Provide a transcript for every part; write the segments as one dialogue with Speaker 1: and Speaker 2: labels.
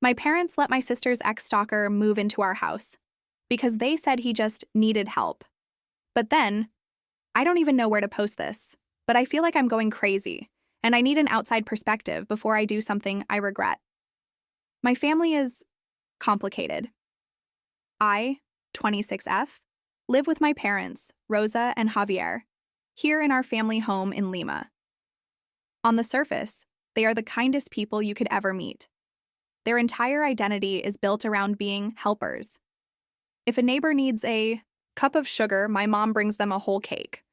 Speaker 1: My parents let my sister's ex-stalker move into our house because they said he just needed help. But then, I don't even know where to post this, but I feel like I'm going crazy, and I need an outside perspective before I do something I regret. My family is complicated. I, 26F, live with my parents, Rosa and Javier, here in our family home in Lima. On the surface, they are the kindest people you could ever meet. Their entire identity is built around being helpers. If a neighbor needs a cup of sugar, my mom brings them a whole cake.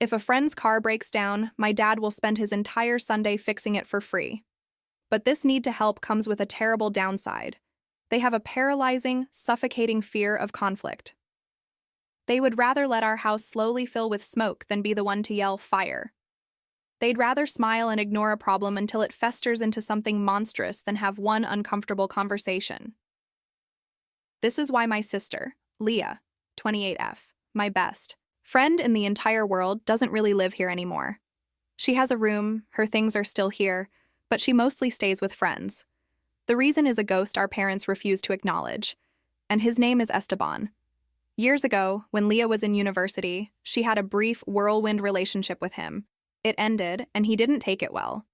Speaker 1: If a friend's car breaks down, my dad will spend his entire Sunday fixing it for free. But this need to help comes with a terrible downside. They have a paralyzing, suffocating fear of conflict. They would rather let our house slowly fill with smoke than be the one to yell fire. They'd rather smile and ignore a problem until it festers into something monstrous than have one uncomfortable conversation. This is why my sister, Leah, 28F, my best friend in the entire world, doesn't really live here anymore. She has a room, her things are still here, but she mostly stays with friends. The reason is a ghost our parents refuse to acknowledge, and his name is Esteban. Years ago, when Leah was in university, she had a brief whirlwind relationship with him. It ended, and he didn't take it well.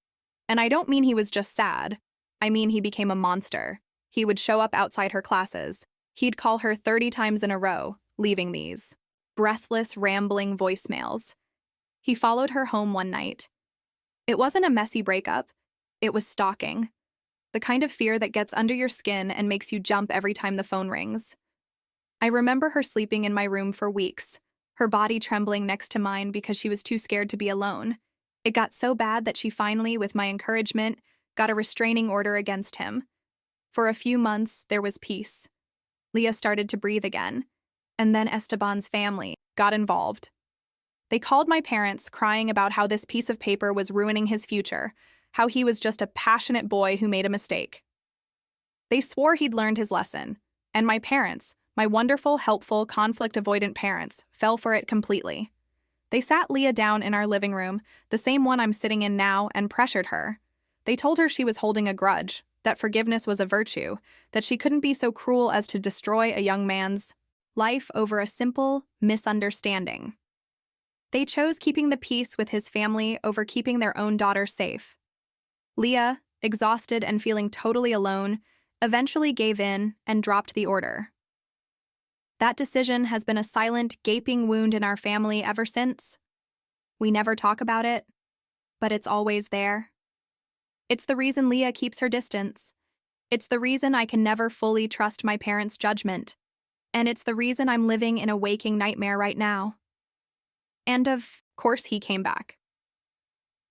Speaker 1: And I don't mean he was just sad. I mean he became a monster. He would show up outside her classes. He'd call her 30 times in a row, leaving these breathless, rambling voicemails. He followed her home one night. It wasn't a messy breakup. It was stalking. The kind of fear that gets under your skin and makes you jump every time the phone rings. I remember her sleeping in my room for weeks, her body trembling next to mine because she was too scared to be alone. It got so bad that she finally, with my encouragement, got a restraining order against him. For a few months, there was peace. Leah started to breathe again, and then Esteban's family got involved. They called my parents, crying about how this piece of paper was ruining his future, how he was just a passionate boy who made a mistake. They swore he'd learned his lesson, and my parents, my wonderful, helpful, conflict-avoidant parents, fell for it completely. They sat Leah down in our living room, the same one I'm sitting in now, and pressured her. They told her she was holding a grudge, that forgiveness was a virtue, that she couldn't be so cruel as to destroy a young man's life over a simple misunderstanding. They chose keeping the peace with his family over keeping their own daughter safe. Leah, exhausted and feeling totally alone, eventually gave in and dropped the order. That decision has been a silent, gaping wound in our family ever since. We never talk about it, but it's always there. It's the reason Leah keeps her distance. It's the reason I can never fully trust my parents' judgment. And it's the reason I'm living in a waking nightmare right now. And of course he came back.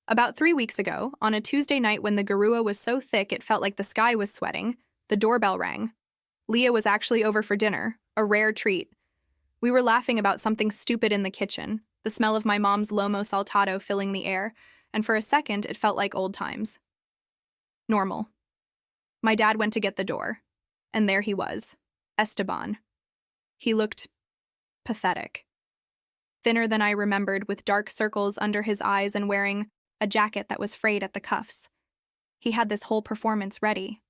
Speaker 1: About 3 weeks ago, on a Tuesday night when the garua was so thick it felt like the sky was sweating, the doorbell rang. Leah was actually over for dinner, a rare treat. We were laughing about something stupid in the kitchen, the smell of my mom's lomo saltado filling the air, and for a second it felt like old times. Normal. My dad went to get the door, and there he was, Esteban. He looked pathetic. Thinner than I remembered, with dark circles under his eyes and wearing a jacket that was frayed at the cuffs. He had this whole performance ready.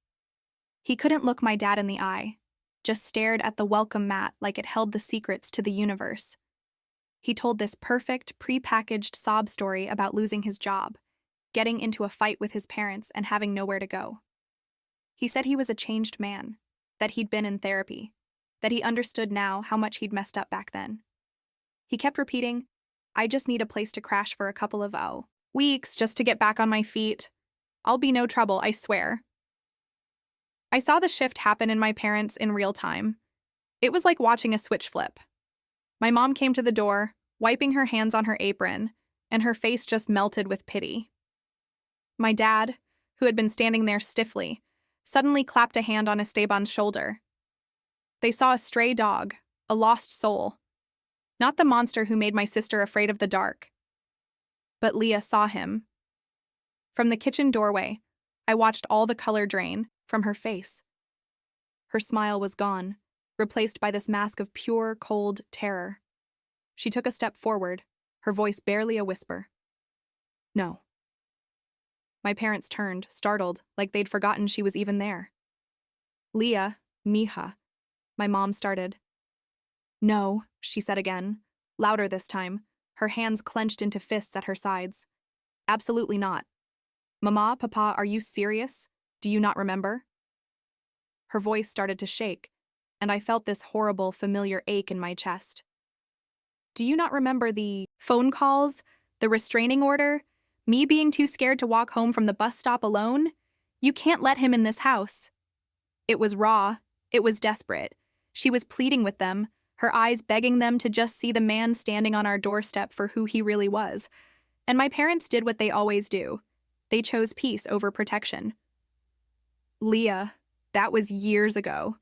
Speaker 1: He couldn't look my dad in the eye, just stared at the welcome mat like it held the secrets to the universe. He told this perfect, pre-packaged sob story about losing his job, getting into a fight with his parents, and having nowhere to go. He said he was a changed man, that he'd been in therapy, that he understood now how much he'd messed up back then. He kept repeating, "I just need a place to crash for a couple of weeks just to get back on my feet. I'll be no trouble, I swear." I saw the shift happen in my parents in real time. It was like watching a switch flip. My mom came to the door, wiping her hands on her apron, and her face just melted with pity. My dad, who had been standing there stiffly, suddenly clapped a hand on Esteban's shoulder. They saw a stray dog, a lost soul. Not the monster who made my sister afraid of the dark. But Leah saw him. From the kitchen doorway, I watched all the color drain from her face. Her smile was gone, replaced by this mask of pure, cold terror. She took a step forward, her voice barely a whisper. "No." My parents turned, startled, like they'd forgotten she was even there. Leah, mija, my mom started. No, she said again, louder this time, her hands clenched into fists at her sides. Absolutely not. Mama, Papa, are you serious? Do you not remember? Her voice started to shake, and I felt this horrible, familiar ache in my chest. Do you not remember the phone calls, the restraining order, me being too scared to walk home from the bus stop alone? You can't let him in this house. It was raw. It was desperate. She was pleading with them, her eyes begging them to just see the man standing on our doorstep for who he really was. And my parents did what they always do. They chose peace over protection. Leah, that was years ago,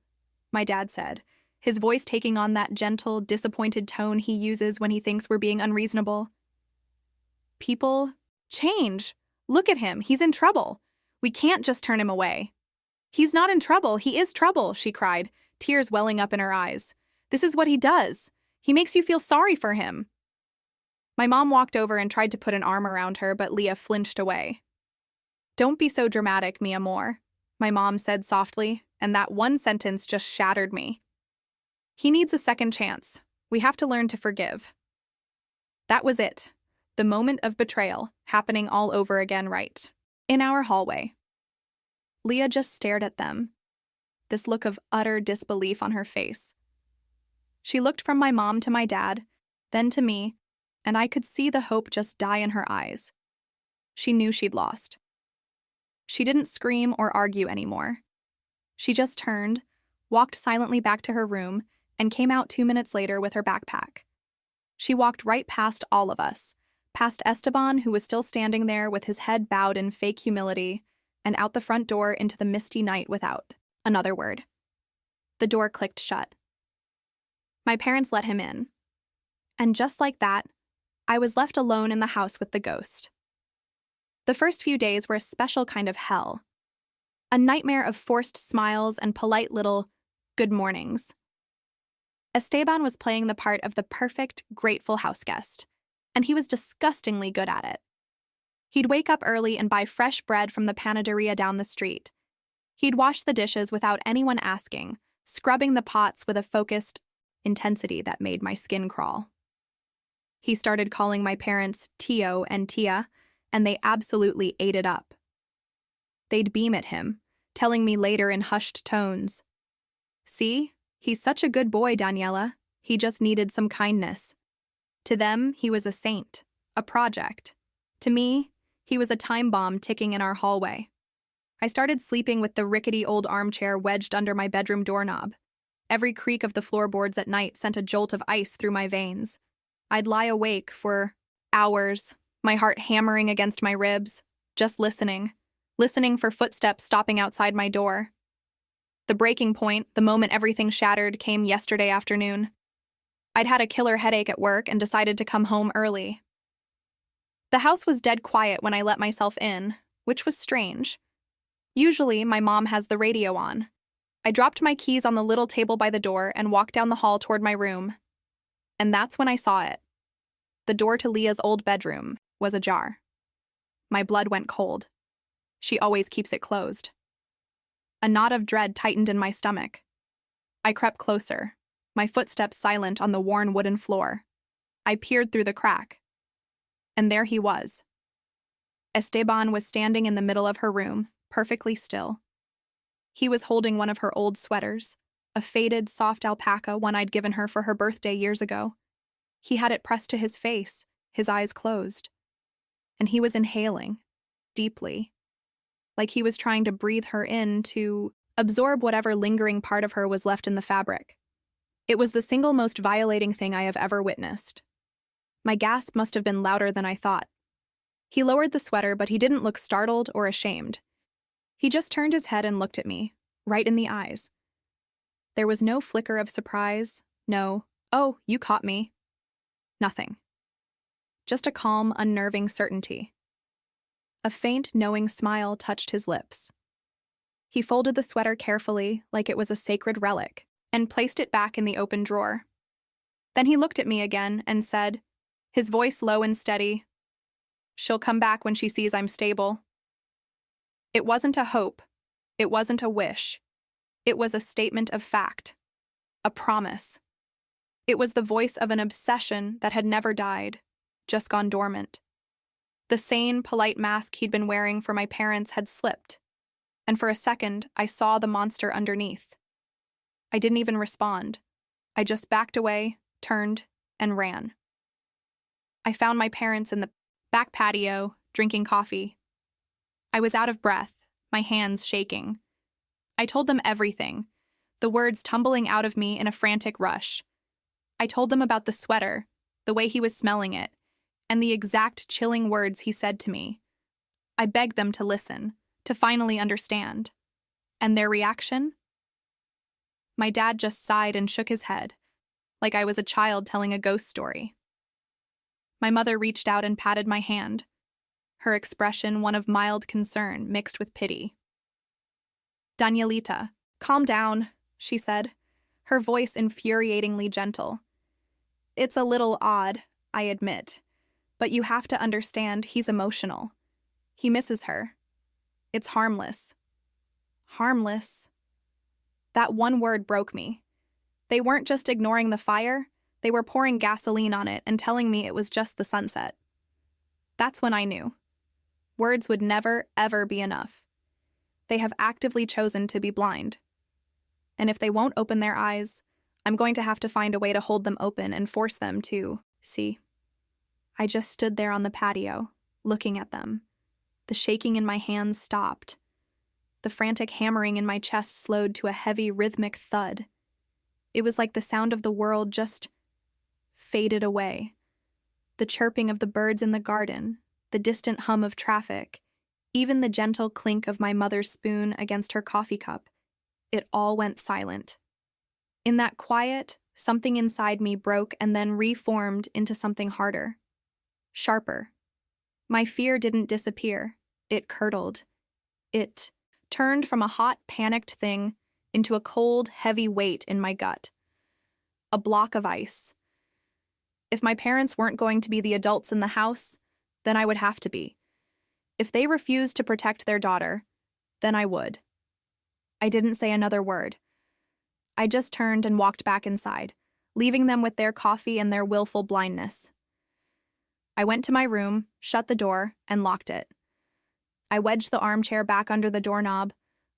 Speaker 1: my dad said, his voice taking on that gentle, disappointed tone he uses when he thinks we're being unreasonable. People change. Look at him. He's in trouble. We can't just turn him away. He's not in trouble. He is trouble, she cried, tears welling up in her eyes. This is what he does. He makes you feel sorry for him. My mom walked over and tried to put an arm around her, but Leah flinched away. Don't be so dramatic, mi amor, my mom said softly, and that one sentence just shattered me. He needs a second chance. We have to learn to forgive. That was it. The moment of betrayal, happening all over again right in our hallway. Leah just stared at them, this look of utter disbelief on her face. She looked from my mom to my dad, then to me, and I could see the hope just die in her eyes. She knew she'd lost. She didn't scream or argue anymore. She just turned, walked silently back to her room, and came out 2 minutes later with her backpack. She walked right past all of us, past Esteban, who was still standing there with his head bowed in fake humility, and out the front door into the misty night without another word. The door clicked shut. My parents let him in. And just like that, I was left alone in the house with the ghost. The first few days were a special kind of hell. A nightmare of forced smiles and polite little good mornings. Esteban was playing the part of the perfect, grateful houseguest, and he was disgustingly good at it. He'd wake up early and buy fresh bread from the panaderia down the street. He'd wash the dishes without anyone asking, scrubbing the pots with a focused intensity that made my skin crawl. He started calling my parents Tio and Tia, and they absolutely ate it up. They'd beam at him, telling me later in hushed tones, "See, he's such a good boy, Daniela. He just needed some kindness." To them, he was a saint, a project. To me, he was a time bomb ticking in our hallway. I started sleeping with the rickety old armchair wedged under my bedroom doorknob. Every creak of the floorboards at night sent a jolt of ice through my veins. I'd lie awake for hours, my heart hammering against my ribs, just listening for footsteps stopping outside my door. The breaking point, the moment everything shattered, came yesterday afternoon. I'd had a killer headache at work and decided to come home early. The house was dead quiet when I let myself in, which was strange. Usually, my mom has the radio on. I dropped my keys on the little table by the door and walked down the hall toward my room. And that's when I saw it. The door to Leah's old bedroom was ajar. My blood went cold. She always keeps it closed. A knot of dread tightened in my stomach. I crept closer, my footsteps silent on the worn wooden floor. I peered through the crack. And there he was. Esteban was standing in the middle of her room, perfectly still. He was holding one of her old sweaters, a faded, soft alpaca one I'd given her for her birthday years ago. He had it pressed to his face, his eyes closed. And he was inhaling, deeply, like he was trying to breathe her in to absorb whatever lingering part of her was left in the fabric. It was the single most violating thing I have ever witnessed. My gasp must have been louder than I thought. He lowered the sweater, but he didn't look startled or ashamed. He just turned his head and looked at me, right in the eyes. There was no flicker of surprise, no, "Oh, you caught me." Nothing. Just a calm, unnerving certainty. A faint, knowing smile touched his lips. He folded the sweater carefully, like it was a sacred relic, and placed it back in the open drawer. Then he looked at me again and said, his voice low and steady, "She'll come back when she sees I'm stable." It wasn't a hope. It wasn't a wish. It was a statement of fact, a promise. It was the voice of an obsession that had never died, just gone dormant. The sane, polite mask he'd been wearing for my parents had slipped, and for a second, I saw the monster underneath. I didn't even respond. I just backed away, turned, and ran. I found my parents in the back patio, drinking coffee. I was out of breath, my hands shaking. I told them everything, the words tumbling out of me in a frantic rush. I told them about the sweater, the way he was smelling it, and the exact chilling words he said to me. I begged them to listen, to finally understand. And their reaction? My dad just sighed and shook his head, like I was a child telling a ghost story. My mother reached out and patted my hand, her expression one of mild concern mixed with pity. "Danielita, calm down," she said, her voice infuriatingly gentle. "It's a little odd, I admit, but you have to understand he's emotional. He misses her. It's harmless." Harmless? That one word broke me. They weren't just ignoring the fire, they were pouring gasoline on it and telling me it was just the sunset. That's when I knew. Words would never, ever be enough. They have actively chosen to be blind. And if they won't open their eyes, I'm going to have to find a way to hold them open and force them to see. I just stood there on the patio, looking at them. The shaking in my hands stopped. The frantic hammering in my chest slowed to a heavy, rhythmic thud. It was like the sound of the world just faded away. The chirping of the birds in the garden, the distant hum of traffic, even the gentle clink of my mother's spoon against her coffee cup, it all went silent. In that quiet, something inside me broke and then reformed into something harder, sharper. My fear didn't disappear. It curdled. It turned from a hot, panicked thing into a cold, heavy weight in my gut. A block of ice. If my parents weren't going to be the adults in the house, then I would have to be. If they refused to protect their daughter, then I would. I didn't say another word. I just turned and walked back inside, leaving them with their coffee and their willful blindness. I went to my room, shut the door, and locked it. I wedged the armchair back under the doorknob,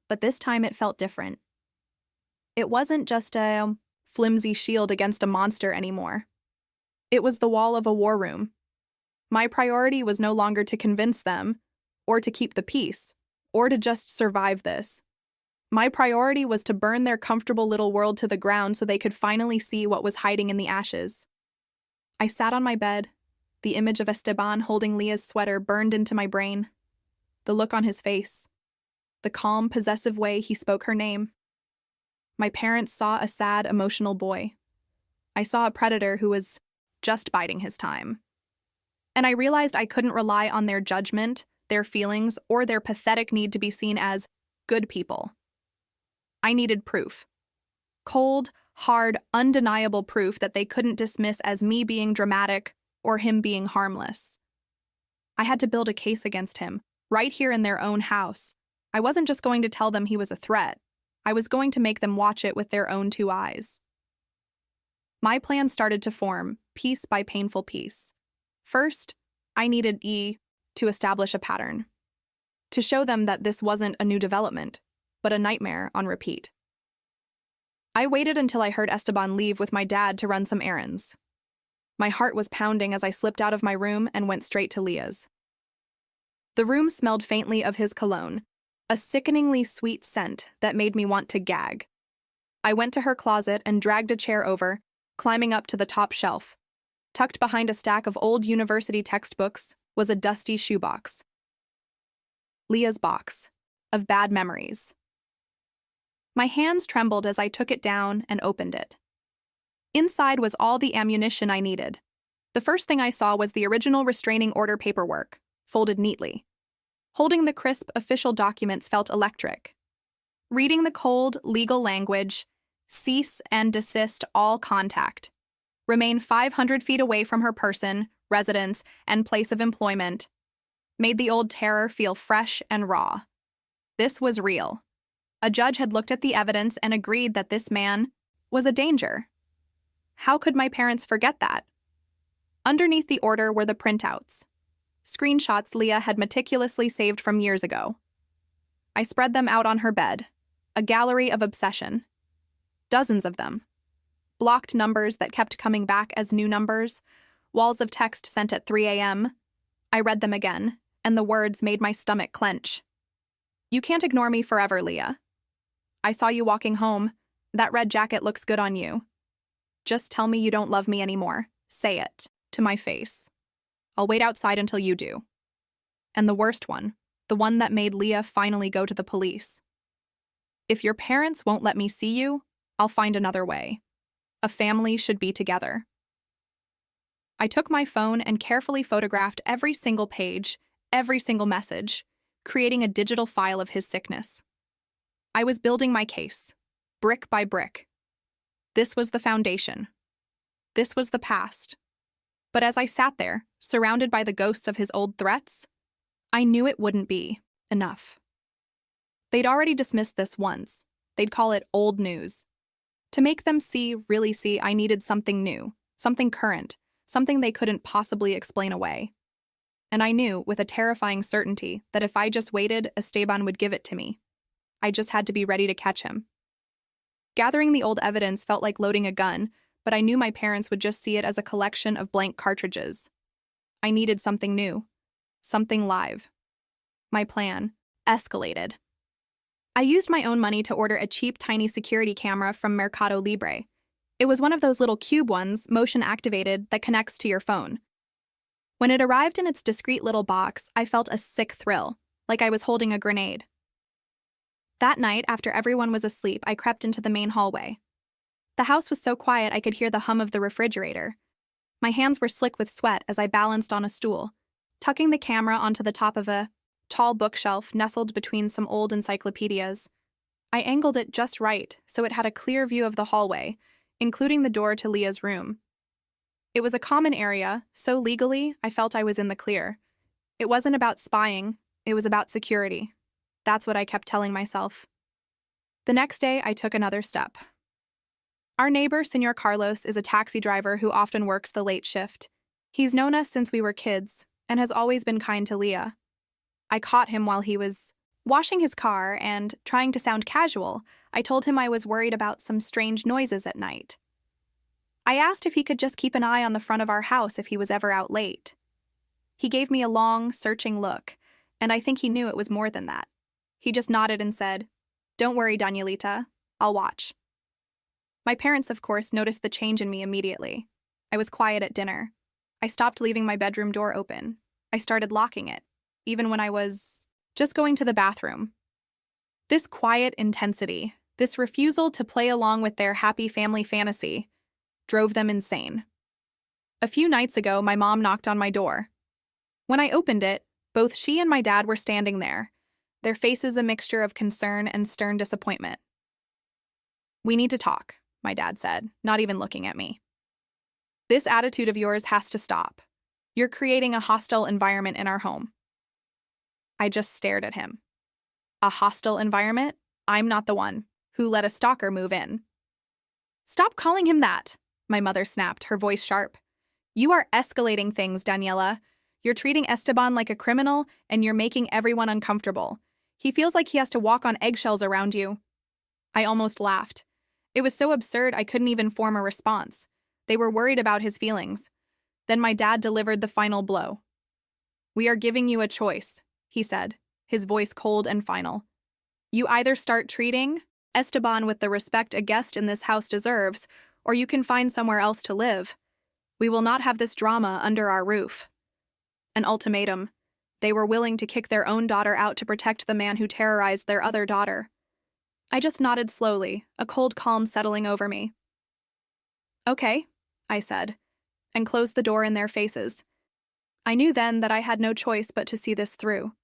Speaker 1: but this time it felt different. It wasn't just a flimsy shield against a monster anymore. It was the wall of a war room. My priority was no longer to convince them, or to keep the peace, or to just survive this. My priority was to burn their comfortable little world to the ground so they could finally see what was hiding in the ashes. I sat on my bed. The image of Esteban holding Leah's sweater burned into my brain. The look on his face. The calm, possessive way he spoke her name. My parents saw a sad, emotional boy. I saw a predator who was just biding his time. And I realized I couldn't rely on their judgment, their feelings, or their pathetic need to be seen as good people. I needed proof. Cold, hard, undeniable proof that they couldn't dismiss as me being dramatic or him being harmless. I had to build a case against him, right here in their own house. I wasn't just going to tell them he was a threat. I was going to make them watch it with their own two eyes. My plan started to form, piece by painful piece. First, I needed to establish a pattern. To show them that this wasn't a new development, but a nightmare on repeat. I waited until I heard Esteban leave with my dad to run some errands. My heart was pounding as I slipped out of my room and went straight to Leah's. The room smelled faintly of his cologne, a sickeningly sweet scent that made me want to gag. I went to her closet and dragged a chair over, climbing up to the top shelf. Tucked behind a stack of old university textbooks was a dusty shoebox. Leah's box of bad memories. My hands trembled as I took it down and opened it. Inside was all the ammunition I needed. The first thing I saw was the original restraining order paperwork, folded neatly. Holding the crisp official documents felt electric. Reading the cold, legal language, cease and desist all contact. Remain 500 feet away from her person, residence, and place of employment, made the old terror feel fresh and raw. This was real. A judge had looked at the evidence and agreed that this man was a danger. How could my parents forget that? Underneath the order were the printouts, screenshots Leah had meticulously saved from years ago. I spread them out on her bed, a gallery of obsession. Dozens of them. Blocked numbers that kept coming back as new numbers, walls of text sent at 3 a.m. I read them again, and the words made my stomach clench. You can't ignore me forever, Leah. I saw you walking home. That red jacket looks good on you. Just tell me you don't love me anymore. Say it, to my face. I'll wait outside until you do. And the worst one, the one that made Leah finally go to the police. If your parents won't let me see you, I'll find another way. A family should be together. I took my phone and carefully photographed every single page, every single message, creating a digital file of his sickness. I was building my case, brick by brick. This was the foundation. This was the past. But as I sat there, surrounded by the ghosts of his old threats, I knew it wouldn't be enough. They'd already dismissed this once. They'd call it old news. To make them really see, I needed something new, something current, something they couldn't possibly explain away. And I knew, with a terrifying certainty, that if I just waited, Esteban would give it to me. I just had to be ready to catch him. Gathering the old evidence felt like loading a gun, but I knew my parents would just see it as a collection of blank cartridges. I needed something new, something live. My plan escalated. I used my own money to order a cheap, tiny security camera from Mercado Libre. It was one of those little cube ones, motion-activated, that connects to your phone. When it arrived in its discreet little box, I felt a sick thrill, like I was holding a grenade. That night, after everyone was asleep, I crept into the main hallway. The house was so quiet I could hear the hum of the refrigerator. My hands were slick with sweat as I balanced on a stool, tucking the camera onto the top of a tall bookshelf nestled between some old encyclopedias. I angled it just right so it had a clear view of the hallway, including the door to Leah's room. It was a common area, so legally I felt I was in the clear. It wasn't about spying, it was about security. That's what I kept telling myself. The next day, I took another step. Our neighbor, Senor Carlos, is a taxi driver who often works the late shift. He's known us since we were kids and has always been kind to Leah. I caught him while he was washing his car and, trying to sound casual, I told him I was worried about some strange noises at night. I asked if he could just keep an eye on the front of our house if he was ever out late. He gave me a long, searching look, and I think he knew it was more than that. He just nodded and said, "Don't worry, Danielita, I'll watch." My parents, of course, noticed the change in me immediately. I was quiet at dinner. I stopped leaving my bedroom door open. I started locking it, even when I was just going to the bathroom. This quiet intensity, this refusal to play along with their happy family fantasy, drove them insane. A few nights ago, my mom knocked on my door. When I opened it, both she and my dad were standing there, their faces a mixture of concern and stern disappointment. "We need to talk," my dad said, not even looking at me. "This attitude of yours has to stop. You're creating a hostile environment in our home." I just stared at him. A hostile environment? I'm not the one who let a stalker move in. "Stop calling him that," my mother snapped, her voice sharp. "You are escalating things, Daniela. You're treating Esteban like a criminal, and you're making everyone uncomfortable. He feels like he has to walk on eggshells around you." I almost laughed. It was so absurd I couldn't even form a response. They were worried about his feelings. Then my dad delivered the final blow. "We are giving you a choice," he said, his voice cold and final. "You either start treating Esteban with the respect a guest in this house deserves, or you can find somewhere else to live. We will not have this drama under our roof." An ultimatum. They were willing to kick their own daughter out to protect the man who terrorized their other daughter. I just nodded slowly, a cold calm settling over me. "Okay," I said, and closed the door in their faces. I knew then that I had no choice but to see this through.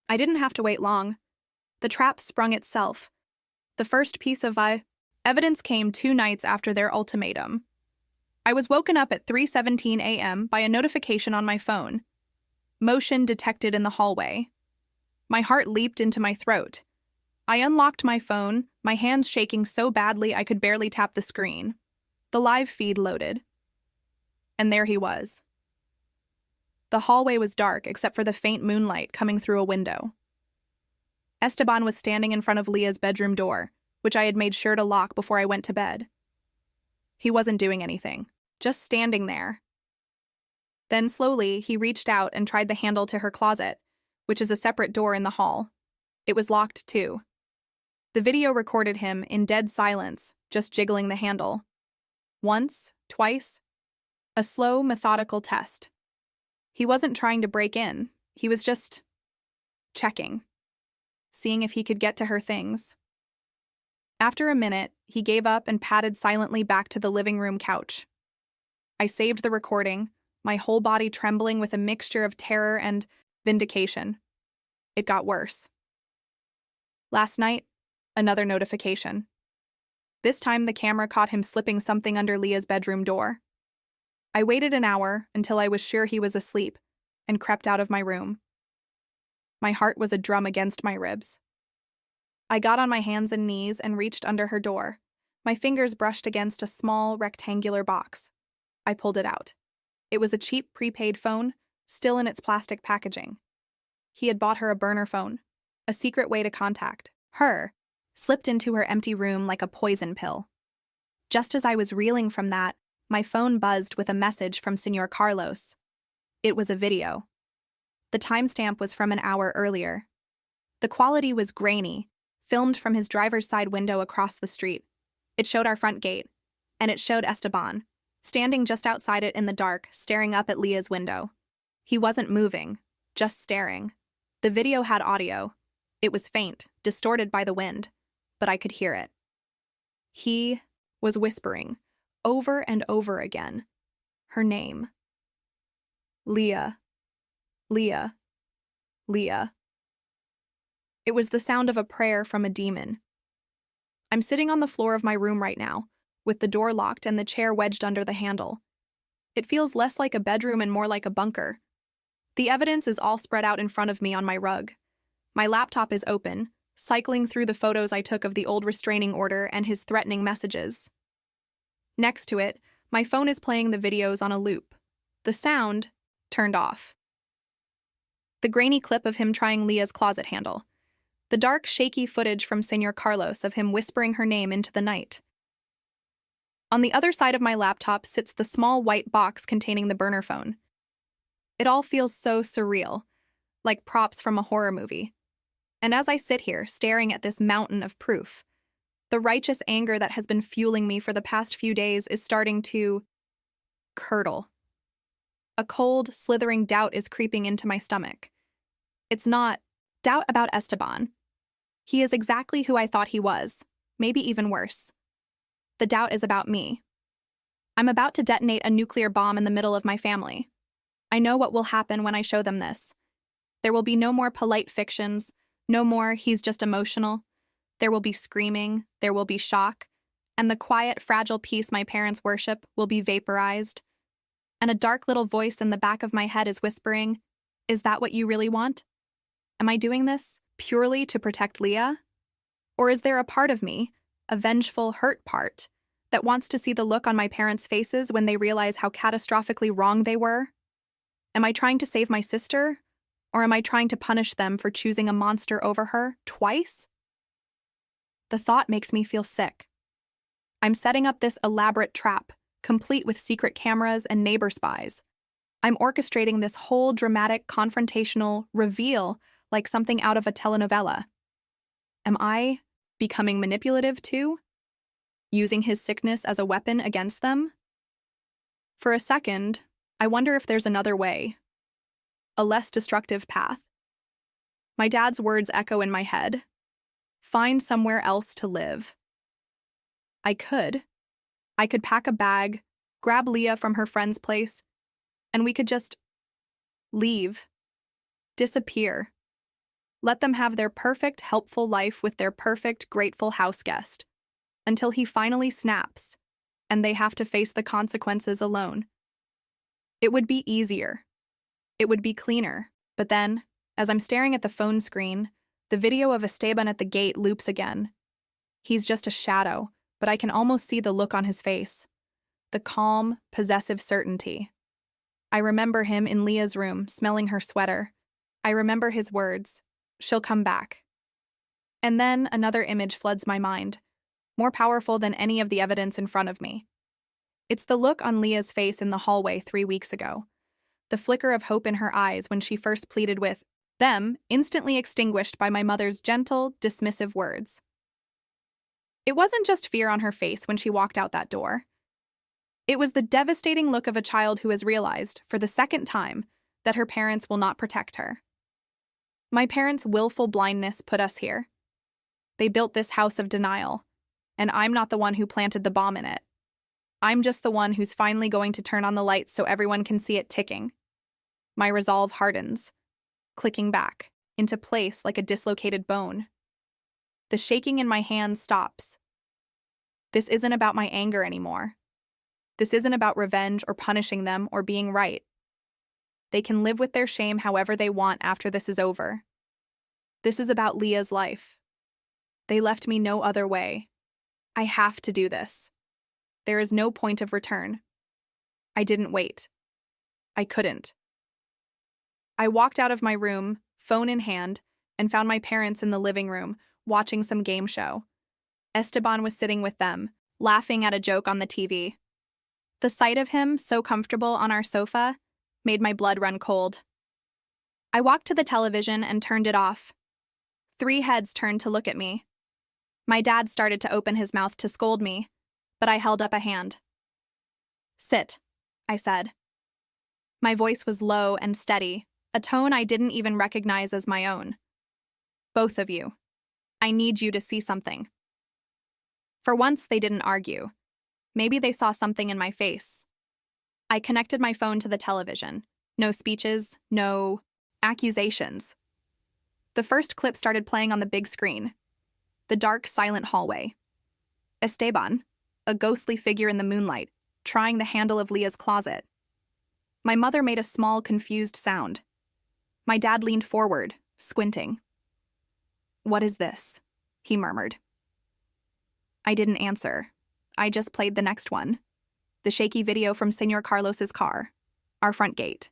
Speaker 1: I didn't have to wait long. The trap sprung itself. The first piece of evidence came 2 nights after their ultimatum. I was woken up at 3:17 a.m. by a notification on my phone. Motion detected in the hallway. My heart leaped into my throat. I unlocked my phone, my hands shaking so badly I could barely tap the screen. The live feed loaded. And there he was. The hallway was dark except for the faint moonlight coming through a window. Esteban was standing in front of Leah's bedroom door, which I had made sure to lock before I went to bed. He wasn't doing anything, just standing there. Then slowly, he reached out and tried the handle to her closet, which is a separate door in the hall. It was locked too. The video recorded him in dead silence, just jiggling the handle. Once, twice. A slow, methodical test. He wasn't trying to break in. He was just checking, seeing if he could get to her things. After a minute, he gave up and padded silently back to the living room couch. I saved the recording, my whole body trembling with a mixture of terror and vindication. It got worse. Last night, another notification. This time the camera caught him slipping something under Leah's bedroom door. I waited an hour until I was sure he was asleep and crept out of my room. My heart was a drum against my ribs. I got on my hands and knees and reached under her door. My fingers brushed against a small, rectangular box. I pulled it out. It was a cheap prepaid phone, still in its plastic packaging. He had bought her a burner phone, a secret way to contact her, slipped into her empty room like a poison pill. Just as I was reeling from that, my phone buzzed with a message from Señor Carlos. It was a video. The timestamp was from an hour earlier. The quality was grainy, filmed from his driver's side window across the street. It showed our front gate, and it showed Esteban, standing just outside it in the dark, staring up at Leah's window. He wasn't moving, just staring. The video had audio. It was faint, distorted by the wind, but I could hear it. He was whispering, over and over again, her name. Leah. Leah. Leah. It was the sound of a prayer from a demon. I'm sitting on the floor of my room right now, with the door locked and the chair wedged under the handle. It feels less like a bedroom and more like a bunker. The evidence is all spread out in front of me on my rug. My laptop is open, cycling through the photos I took of the old restraining order and his threatening messages. Next to it, my phone is playing the videos on a loop. The sound turned off. The grainy clip of him trying Leah's closet handle. The dark, shaky footage from Señor Carlos of him whispering her name into the night. On the other side of my laptop sits the small white box containing the burner phone. It all feels so surreal, like props from a horror movie. And as I sit here, staring at this mountain of proof, the righteous anger that has been fueling me for the past few days is starting to curdle. A cold, slithering doubt is creeping into my stomach. It's not doubt about Esteban. He is exactly who I thought he was, maybe even worse. The doubt is about me. I'm about to detonate a nuclear bomb in the middle of my family. I know what will happen when I show them this. There will be no more polite fictions, no more he's just emotional. There will be screaming, there will be shock, and the quiet, fragile peace my parents worship will be vaporized. And a dark little voice in the back of my head is whispering, "Is that what you really want? Am I doing this purely to protect Leah? Or is there a part of me, a vengeful, hurt part, that wants to see the look on my parents' faces when they realize how catastrophically wrong they were? Am I trying to save my sister? Or am I trying to punish them for choosing a monster over her twice?" The thought makes me feel sick. I'm setting up this elaborate trap, complete with secret cameras and neighbor spies. I'm orchestrating this whole dramatic, confrontational reveal like something out of a telenovela. Am I becoming manipulative too? Using his sickness as a weapon against them? For a second, I wonder if there's another way. A less destructive path. My dad's words echo in my head. Find somewhere else to live. I could pack a bag, grab Leah from her friend's place, and we could just leave. Disappear. Let them have their perfect, helpful life with their perfect, grateful house guest. Until he finally snaps, and they have to face the consequences alone. It would be easier. It would be cleaner. But then, as I'm staring at the phone screen, The video of Esteban at the gate loops again. He's just a shadow, but I can almost see the look on his face. The calm, possessive certainty. I remember him in Leah's room, smelling her sweater. I remember his words, "She'll come back." And then another image floods my mind, more powerful than any of the evidence in front of me. It's the look on Leah's face in the hallway 3 weeks ago. The flicker of hope in her eyes when she first pleaded with them, instantly extinguished by my mother's gentle, dismissive words. It wasn't just fear on her face when she walked out that door. It was the devastating look of a child who has realized, for the second time, that her parents will not protect her. My parents' willful blindness put us here. They built this house of denial, and I'm not the one who planted the bomb in it. I'm just the one who's finally going to turn on the lights so everyone can see it ticking. My resolve hardens, clicking back into place like a dislocated bone. The shaking in my hands stops. This isn't about my anger anymore. This isn't about revenge or punishing them or being right. They can live with their shame however they want after this is over. This is about Leah's life. They left me no other way. I have to do this. There is no point of return. I didn't wait. I couldn't. I walked out of my room, phone in hand, and found my parents in the living room, watching some game show. Esteban was sitting with them, laughing at a joke on the TV. The sight of him, so comfortable on our sofa, made my blood run cold. I walked to the television and turned it off. 3 heads turned to look at me. My dad started to open his mouth to scold me, but I held up a hand. "Sit," I said. My voice was low and steady, a tone I didn't even recognize as my own. "Both of you. I need you to see something." For once, they didn't argue. Maybe they saw something in my face. I connected my phone to the television. No speeches, no accusations. The first clip started playing on the big screen. The dark, silent hallway. Esteban, a ghostly figure in the moonlight, trying the handle of Leah's closet. My mother made a small, confused sound. My dad leaned forward, squinting. "What is this?" he murmured. I didn't answer. I just played the next one. The shaky video from Señor Carlos's car, our front gate.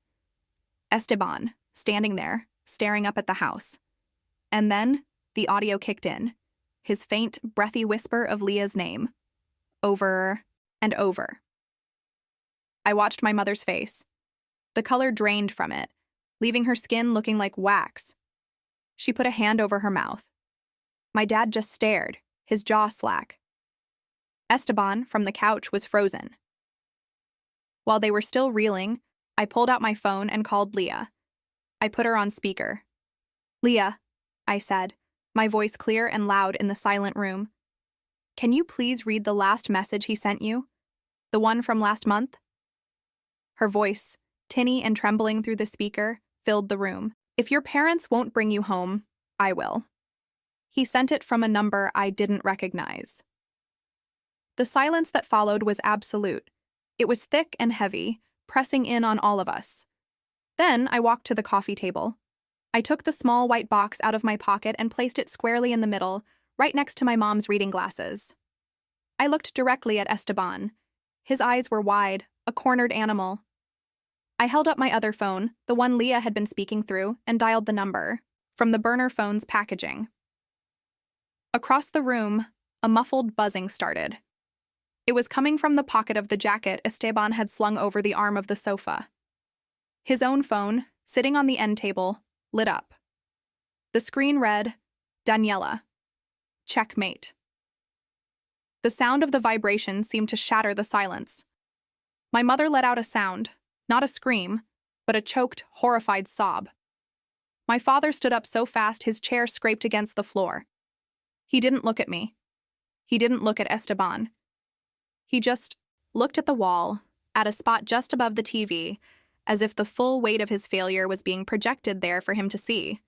Speaker 1: Esteban, standing there, staring up at the house. And then, the audio kicked in, his faint, breathy whisper of Leah's name. Over and over. I watched my mother's face. The color drained from it, leaving her skin looking like wax. She put a hand over her mouth. My dad just stared, his jaw slack. Esteban, from the couch, was frozen. While they were still reeling, I pulled out my phone and called Leah. I put her on speaker. "Leah," I said, my voice clear and loud in the silent room. "Can you please read the last message he sent you? The one from last month?" Her voice, tinny and trembling through the speaker, filled the room. "If your parents won't bring you home, I will." He sent it from a number I didn't recognize. The silence that followed was absolute. It was thick and heavy, pressing in on all of us. Then I walked to the coffee table. I took the small white box out of my pocket and placed it squarely in the middle, right next to my mom's reading glasses. I looked directly at Esteban. His eyes were wide, a cornered animal. I held up my other phone, the one Leah had been speaking through, and dialed the number, from the burner phone's packaging. Across the room, a muffled buzzing started. It was coming from the pocket of the jacket Esteban had slung over the arm of the sofa. His own phone, sitting on the end table, lit up. The screen read, "Daniela. Checkmate." The sound of the vibration seemed to shatter the silence. My mother let out a sound, not a scream, but a choked, horrified sob. My father stood up so fast his chair scraped against the floor. He didn't look at me. He didn't look at Esteban. He just looked at the wall, at a spot just above the TV, as if the full weight of his failure was being projected there for him to see.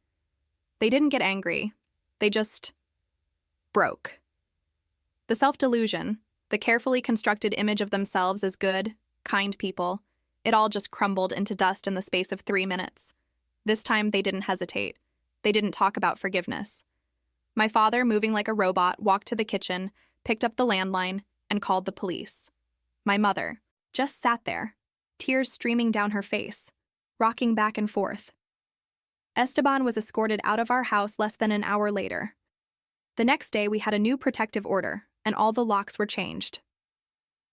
Speaker 1: They didn't get angry. They just broke. The self-delusion, the carefully constructed image of themselves as good, kind people, it all just crumbled into dust in the space of 3 minutes. This time they didn't hesitate. They didn't talk about forgiveness. My father, moving like a robot, walked to the kitchen, picked up the landline, and called the police. My mother just sat there, tears streaming down her face, rocking back and forth. Esteban was escorted out of our house less than an hour later. The next day, we had a new protective order, and all the locks were changed.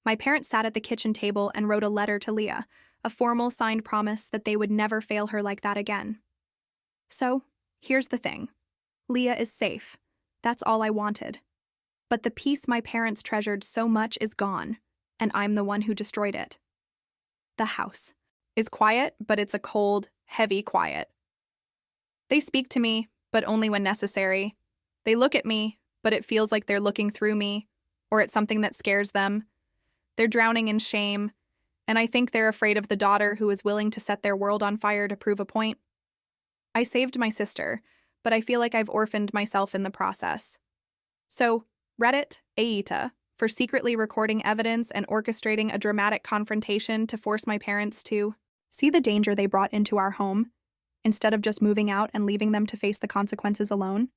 Speaker 1: My parents sat at the kitchen table and wrote a letter to Leah, a formal signed promise that they would never fail her like that again. So, here's the thing. Leah is safe. That's all I wanted. But the peace my parents treasured so much is gone, and I'm the one who destroyed it. The house is quiet, but it's a cold, heavy quiet. They speak to me, but only when necessary. They look at me, but it feels like they're looking through me, or it's something that scares them. They're drowning in shame, and I think they're afraid of the daughter who is willing to set their world on fire to prove a point. I saved my sister, but I feel like I've orphaned myself in the process. So, Reddit, Aita, for secretly recording evidence and orchestrating a dramatic confrontation to force my parents to see the danger they brought into our home, instead of just moving out and leaving them to face the consequences alone.